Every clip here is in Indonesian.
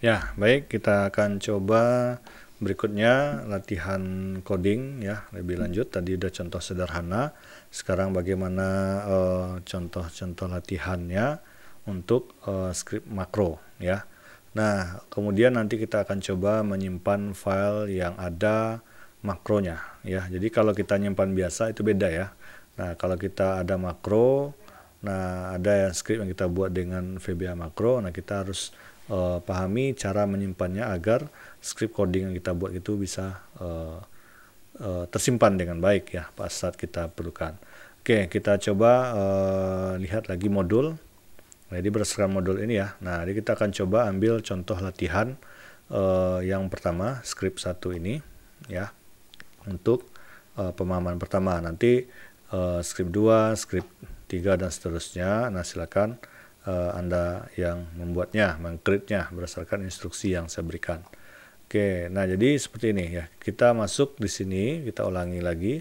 Ya, baik, kita akan coba berikutnya latihan coding ya, lebih lanjut. Tadi udah contoh sederhana. Sekarang bagaimana contoh-contoh latihannya untuk script makro ya. Nah, kemudian nanti kita akan coba menyimpan file yang ada makronya ya. Jadi kalau kita nyimpan biasa itu beda ya. Nah, kalau kita ada makro, nah ada yang script yang kita buat dengan VBA makro, nah kita harus pahami cara menyimpannya agar script coding yang kita buat itu bisa tersimpan dengan baik ya pas saat kita perlukan. Oke, kita coba lihat lagi modul. Jadi berdasarkan modul ini ya. Nah, jadi kita akan coba ambil contoh latihan yang pertama, script 1 ini ya. Untuk pemahaman pertama. Nanti script 2, script 3 dan seterusnya. Nah, silakan Anda yang membuatnya, meng-create-nya berdasarkan instruksi yang saya berikan. Oke, nah jadi seperti ini ya. Kita masuk di sini, kita ulangi lagi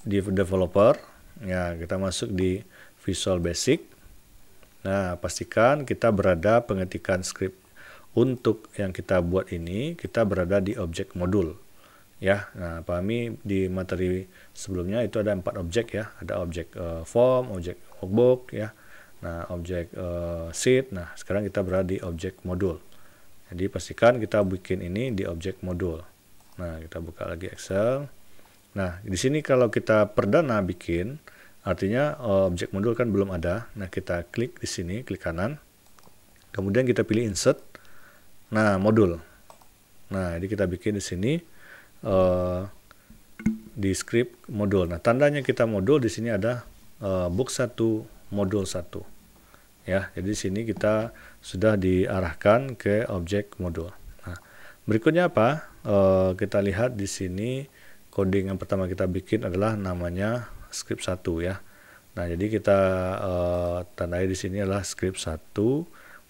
di developer. Ya, kita masuk di Visual Basic. Nah, pastikan kita berada pengetikan script untuk yang kita buat ini, kita berada di objek modul. Ya, nah pahami di materi sebelumnya itu ada 4 objek ya. Ada objek form, objek workbook ya. Nah, objek sheet. Nah, sekarang kita berada di objek modul. Jadi pastikan kita bikin ini di objek modul. Nah, kita buka lagi Excel. Nah, di sini kalau kita perdana bikin, artinya objek modul kan belum ada. Nah, kita klik di sini, klik kanan. Kemudian kita pilih insert. Nah, modul. Nah, jadi kita bikin di sini di script modul. Nah, tandanya kita modul di sini ada book 1 modul 1. Ya, jadi di sini kita sudah diarahkan ke objek modul. Nah, berikutnya apa? Kita lihat di sini coding yang pertama kita bikin adalah namanya script 1 ya. Nah, jadi kita tandai di sini adalah script 1.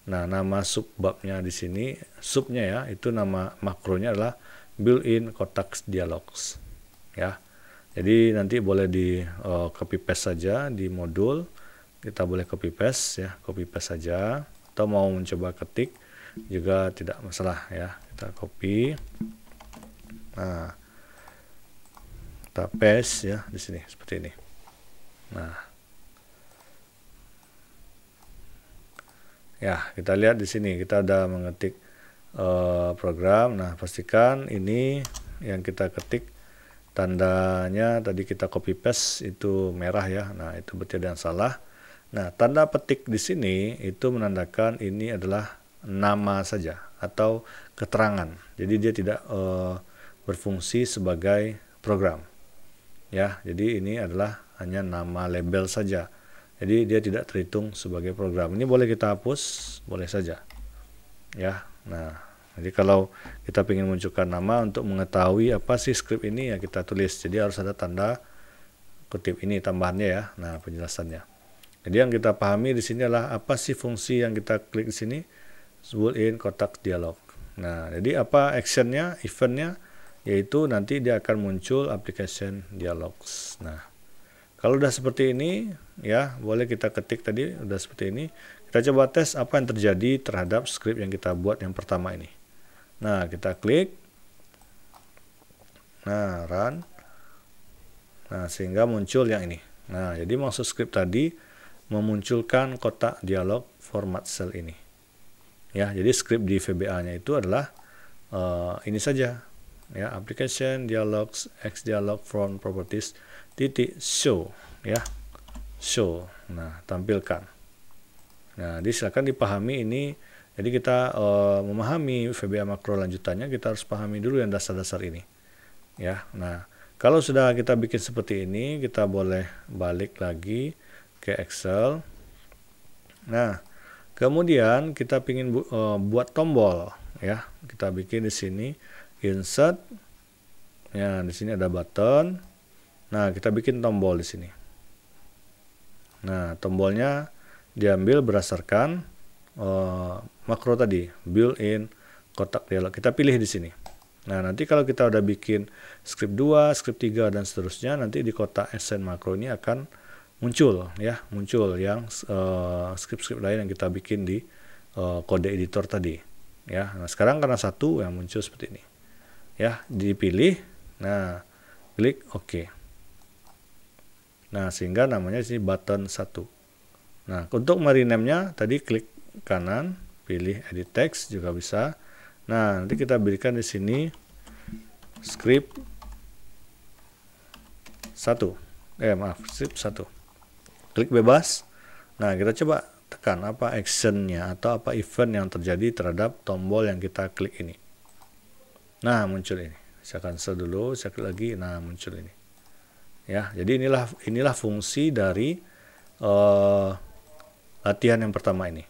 Nah, nama subbabnya di sini, subnya ya, itu nama makronya adalah built-in kotak dialogs. Ya. Jadi nanti boleh di copy paste saja di modul. Kita boleh copy paste ya, copy paste saja, atau mau mencoba ketik juga tidak masalah ya. Kita copy. Nah, kita paste ya di sini seperti ini. Nah, ya kita lihat di sini kita ada mengetik program. Nah, pastikan ini yang kita ketik tandanya tadi kita copy paste itu merah ya. Nah, itu berarti ada yang salah. Nah, tanda petik di sini itu menandakan ini adalah nama saja atau keterangan. Jadi dia tidak berfungsi sebagai program. Ya, jadi ini adalah hanya nama label saja. Jadi dia tidak terhitung sebagai program. Ini boleh kita hapus, boleh saja. Ya, nah, jadi kalau kita ingin munculkan nama untuk mengetahui apa sih script ini ya kita tulis. Jadi harus ada tanda kutip ini tambahannya ya. Nah, penjelasannya. Jadi yang kita pahami di sini adalah apa sih fungsi yang kita klik di sini, built-in kotak dialog. Nah, jadi apa actionnya, eventnya, yaitu nanti dia akan muncul application dialogs. Nah, kalau udah seperti ini, ya boleh kita ketik tadi udah seperti ini. Kita coba tes apa yang terjadi terhadap script yang kita buat yang pertama ini. Nah, kita klik. Nah, run. Nah, sehingga muncul yang ini. Nah, jadi maksud script tadi memunculkan kotak dialog format cell ini. Ya, jadi script di VBA-nya itu adalah ini saja. Ya, application dialogs x dialog from properties titik show ya. Show. Nah, tampilkan. Nah, silakan dipahami ini. Jadi kita memahami VBA makro lanjutannya kita harus pahami dulu yang dasar-dasar ini. Ya. Nah, kalau sudah kita bikin seperti ini, kita boleh balik lagi ke Excel. Nah, kemudian kita ingin buat tombol ya. Kita bikin di sini insert. Ya, di sini ada button. Nah, kita bikin tombol di sini. Nah, tombolnya diambil berdasarkan makro tadi, built-in kotak dialog. Kita pilih di sini. Nah, nanti kalau kita udah bikin script 2, script 3 dan seterusnya, nanti di kotak assign makro ini akan muncul yang script-script lain yang kita bikin di kode editor tadi. Ya, nah sekarang karena satu yang muncul seperti ini. Ya, dipilih. Nah, klik OK. Nah, sehingga namanya di sini button 1. Nah, untuk merename-nya tadi klik kanan, pilih edit text juga bisa. Nah, nanti kita berikan di sini script 1. Script 1. Klik bebas. Nah, kita coba tekan apa actionnya atau apa event yang terjadi terhadap tombol yang kita klik ini. Nah, muncul ini. Saya cancel dulu, saya klik lagi. Nah, muncul ini. Ya, jadi inilah fungsi dari latihan yang pertama ini.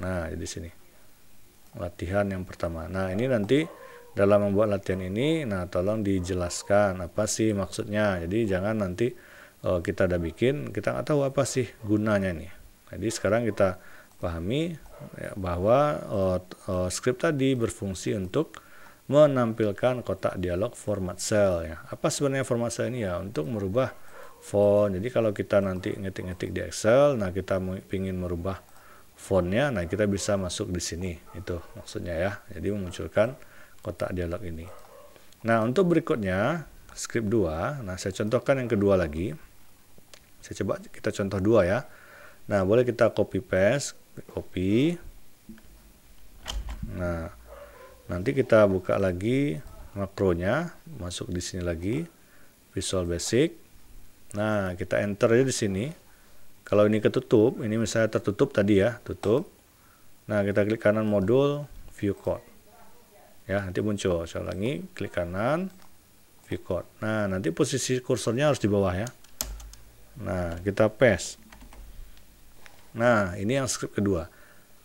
Nah, di sini latihan yang pertama. Nah, ini nanti dalam membuat latihan ini, nah tolong dijelaskan apa sih maksudnya. Jadi jangan nanti kita udah bikin, kita nggak tahu apa sih gunanya nih. Jadi sekarang kita pahami ya, bahwa script tadi berfungsi untuk menampilkan kotak dialog format cell ya. Apa sebenarnya format cell ini ya? Untuk merubah font. Jadi kalau kita nanti ngetik-ngetik di Excel, nah kita ingin merubah fontnya, nah kita bisa masuk di sini. Itu maksudnya ya. Jadi memunculkan kotak dialog ini. Nah, untuk berikutnya script 2, nah saya contohkan yang kedua lagi. Saya coba kita contoh 2 ya. Nah, boleh kita copy paste, copy. Nah, nanti kita buka lagi makronya, masuk di sini lagi, Visual Basic. Nah, kita enter aja di sini. Kalau ini ketutup, ini misalnya tertutup tadi ya, tutup. Nah, kita klik kanan modul, View Code. Ya, nanti muncul. Saya ulangi, klik kanan, View Code. Nah, nanti posisi kursornya harus di bawah ya. Nah, kita paste. Nah, ini yang script kedua.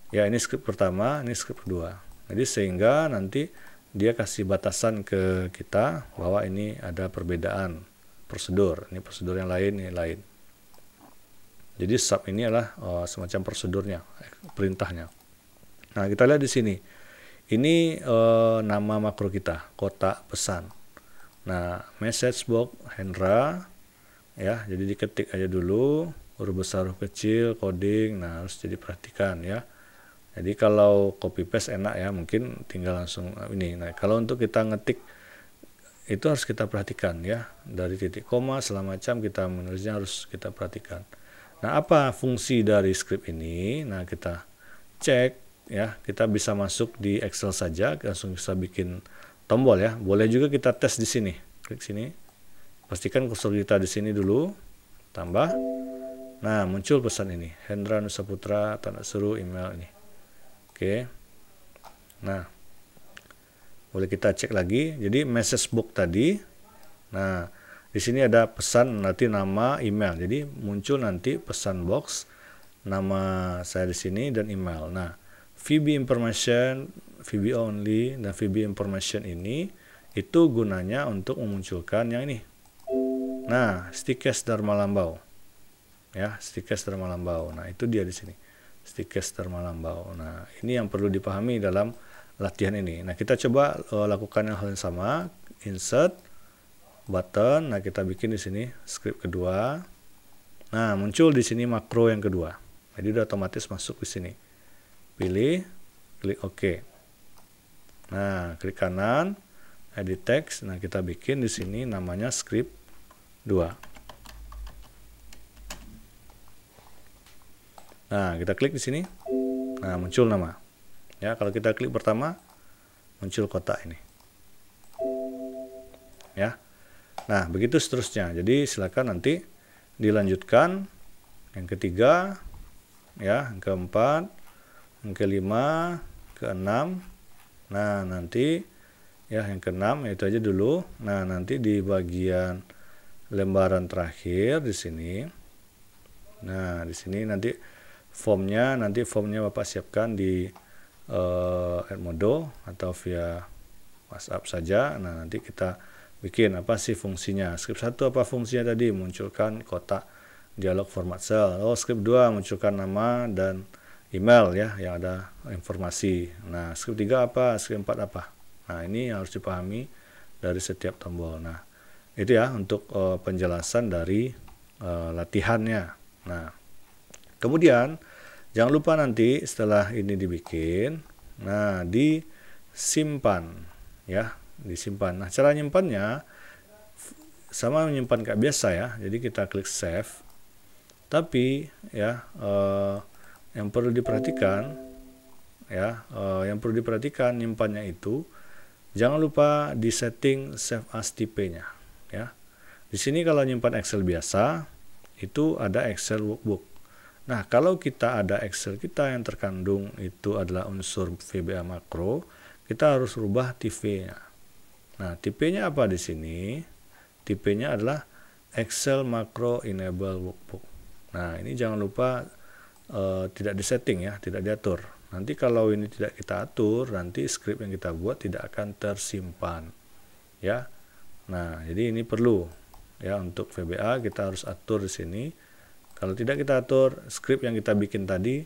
Ya, ini script pertama, ini script kedua. Jadi sehingga nanti dia kasih batasan ke kita bahwa ini ada perbedaan prosedur. Ini prosedur yang lain, ini lain. Jadi sub ini adalah semacam prosedurnya, perintahnya. Nah, kita lihat di sini. Ini nama makro kita, kotak pesan. Nah, message box Hendra ya, jadi diketik aja dulu, huruf besar, huruf kecil, coding. Nah, harus jadi perhatikan ya. Jadi kalau copy paste enak ya, mungkin tinggal langsung ini. Nah, kalau untuk kita ngetik itu harus kita perhatikan ya, dari titik koma segala macam kita menulisnya harus kita perhatikan. Nah, apa fungsi dari script ini? Nah, kita cek ya, kita bisa masuk di Excel saja, langsung bisa bikin tombol ya. Boleh juga kita tes di sini. Klik sini. Pastikan kursor kita di sini dulu. Tambah. Nah, muncul pesan ini. Hendra Nusaputra, tanda seru, email ini. Oke. Nah, boleh kita cek lagi. Jadi message box tadi. Nah, di sini ada pesan nanti nama, email. Jadi muncul nanti pesan box, nama saya di sini dan email. Nah, VB information, VB only dan VB information ini itu gunanya untuk memunculkan yang ini. Nah, Stikes Dharma Lambau. Ya, Stikes Dharma Lambau. Nah, itu dia di sini. Stikes Dharma Lambau. Nah, ini yang perlu dipahami dalam latihan ini. Nah, kita coba lakukan hal yang sama. Insert button. Nah, kita bikin di sini script kedua. Nah, muncul di sini makro yang kedua. Jadi udah otomatis masuk di sini. Pilih, klik OK. Nah, klik kanan, edit text. Nah, kita bikin di sini namanya script 2. Nah, kita klik di sini. Nah, muncul nama. Ya, kalau kita klik pertama, muncul kotak ini. Ya. Nah, begitu seterusnya. Jadi, silakan nanti dilanjutkan yang ketiga, ya, yang keempat, yang kelima, keenam. Nah, nanti ya yang keenam itu aja dulu. Nah, nanti di bagian lembaran terakhir di sini. Nah, di sini nanti formnya Bapak siapkan di Edmodo atau via WhatsApp saja. Nah, nanti kita bikin apa sih fungsinya. Script 1 apa fungsinya tadi? Munculkan kotak dialog format cell. Oh, script 2 munculkan nama dan email ya yang ada informasi. Nah, script 3 apa? Script 4 apa? Nah, ini harus dipahami dari setiap tombol. Nah, itu ya untuk penjelasan dari latihannya. Nah, kemudian jangan lupa nanti setelah ini dibikin, nah di simpan, ya, disimpan. Nah, cara nyimpannya sama menyimpan kayak biasa ya. Jadi kita klik save. Tapi ya, yang perlu diperhatikan ya, nyimpannya itu jangan lupa di setting save as tipe-nya ya. Di sini kalau nyimpan Excel biasa itu ada Excel workbook. Nah, kalau kita ada Excel kita yang terkandung itu adalah unsur VBA makro, kita harus rubah tipenya. Nah, tipenya apa di sini? Tipenya adalah Excel Macro Enable Workbook. Nah, ini jangan lupa tidak disetting ya, tidak diatur. Nanti kalau ini tidak kita atur, nanti script yang kita buat tidak akan tersimpan. Ya. Nah, jadi ini perlu ya, untuk VBA kita harus atur di sini. Kalau tidak kita atur, script yang kita bikin tadi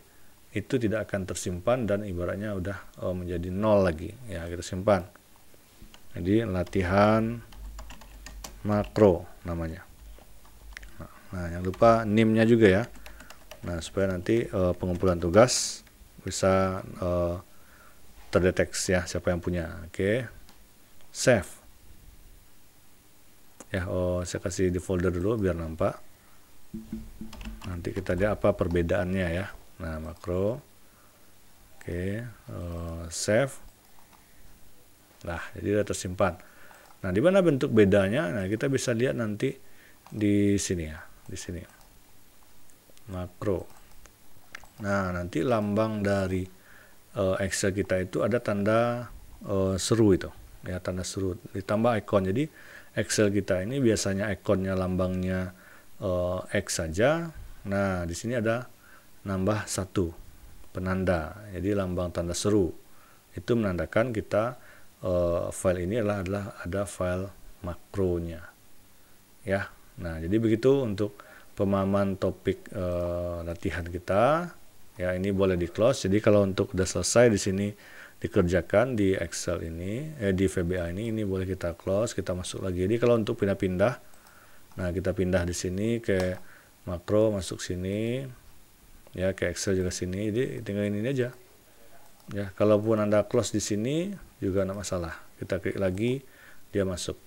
itu tidak akan tersimpan dan ibaratnya udah menjadi nol lagi. Ya, kita simpan. Jadi latihan makro namanya. Nah, jangan lupa NIM-nya juga ya. Nah, supaya nanti pengumpulan tugas bisa terdeteksi ya siapa yang punya. Oke. Save. Ya, saya kasih di folder dulu biar nampak. Nanti kita lihat apa perbedaannya ya. Nah, makro. Oke, save. Nah, jadi sudah tersimpan. Nah, di mana bentuk bedanya? Nah, kita bisa lihat nanti di sini ya, di sini. Makro. Nah, nanti lambang dari Excel kita itu ada tanda seru itu, ya, tanda seru ditambah ikon. Jadi Excel kita ini biasanya ikonnya lambangnya X saja. Nah, di sini ada nambah satu penanda. Jadi lambang tanda seru itu menandakan kita file ini adalah ada file makronya ya. Nah, jadi begitu untuk pemahaman topik latihan kita ya. Ini boleh di close. Jadi kalau untuk udah selesai di sini dikerjakan di Excel ini di VBA ini boleh kita close, kita masuk lagi. Jadi kalau untuk pindah-pindah, nah kita pindah di sini ke makro, masuk sini ya, ke Excel juga sini. Jadi tinggal ini aja ya. Kalaupun Anda close di sini juga enggak masalah, kita klik lagi dia masuk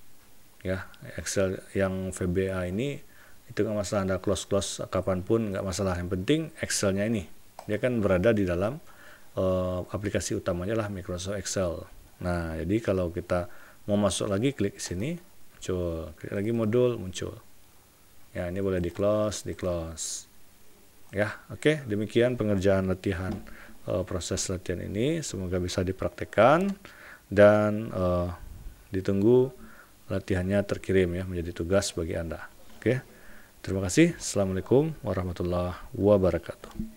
ya. Excel yang VBA ini itu enggak masalah, Anda close kapanpun enggak masalah. Yang penting Excelnya ini dia kan berada di dalam aplikasi utamanya lah Microsoft Excel. Nah, jadi kalau kita mau masuk lagi, klik sini muncul, klik lagi modul muncul ya. Ini boleh di close ya. Oke, demikian pengerjaan latihan proses latihan ini. Semoga bisa dipraktekkan dan ditunggu latihannya terkirim ya menjadi tugas bagi Anda. Oke, terima kasih. Assalamualaikum warahmatullahi wabarakatuh.